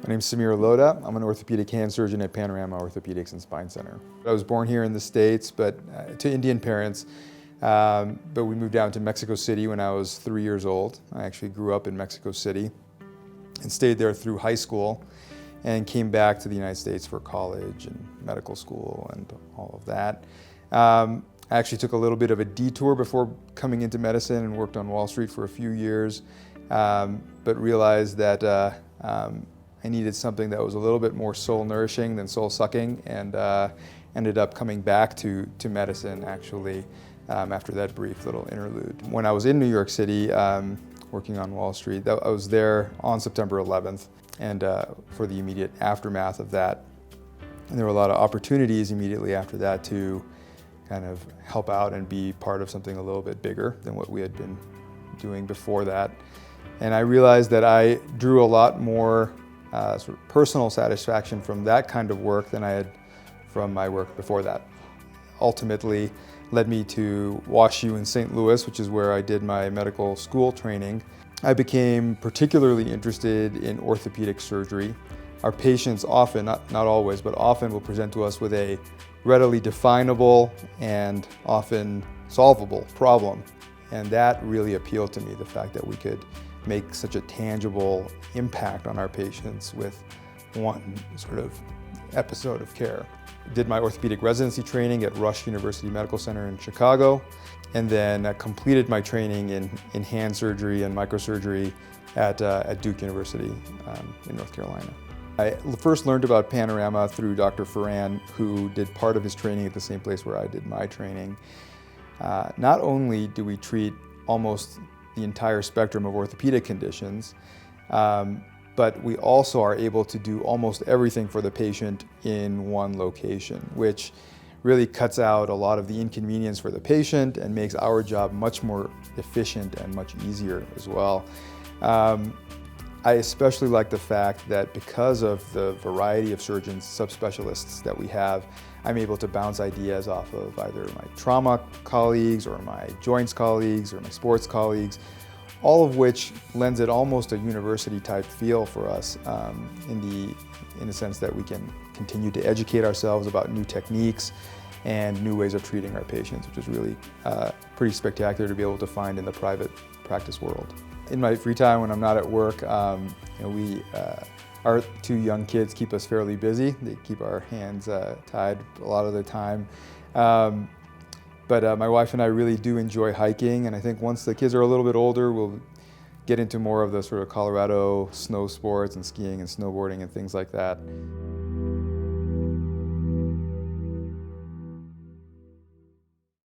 My name is Lodha. I'm an orthopedic hand surgeon at Panorama Orthopedics and Spine Center. I was born here in the States, but to Indian parents, but we moved down to Mexico City when I was 3 years old. I actually grew up in Mexico City and stayed there through high school and came back to the United States for college and medical school and all of that. I actually took a little bit of a detour before coming into medicine and worked on Wall Street for a few years, but realized that I needed something that was a little bit more soul-nourishing than soul-sucking, and ended up coming back to medicine actually after that brief little interlude. When I was in New York City working on Wall Street, I was there on September 11th and for the immediate aftermath of that. And there were a lot of opportunities immediately after that to kind of help out and be part of something a little bit bigger than what we had been doing before that. And I realized that I drew a lot more sort of personal satisfaction from that kind of work than I had from my work before that. Ultimately led me to WashU in St. Louis, which is where I did my medical school training. I became particularly interested in orthopedic surgery. Our patients often, not always, but often will present to us with a readily definable and often solvable problem. And that really appealed to me, the fact that we could make such a tangible impact on our patients with one sort of episode of care. Did my orthopedic residency training at Rush University Medical Center in Chicago, and then completed my training in hand surgery and microsurgery at Duke University in North Carolina. I first learned about Panorama through Dr. Ferran, who did part of his training at the same place where I did my training. Not only do we treat almost the entire spectrum of orthopedic conditions, but we also are able to do almost everything for the patient in one location, which really cuts out a lot of the inconvenience for the patient and makes our job much more efficient and much easier as well. I especially like the fact that because of the variety of surgeons, subspecialists that we have, I'm able to bounce ideas off of either my trauma colleagues or my joints colleagues or my sports colleagues, all of which lends it almost a university type feel for us in the sense that we can continue to educate ourselves about new techniques and new ways of treating our patients, which is really pretty spectacular to be able to find in the private practice world. In my free time when I'm not at work, our two young kids keep us fairly busy. They keep our hands tied a lot of the time. But my wife and I really do enjoy hiking, and I think once the kids are a little bit older, we'll get into more of the sort of Colorado snow sports and skiing and snowboarding and things like that.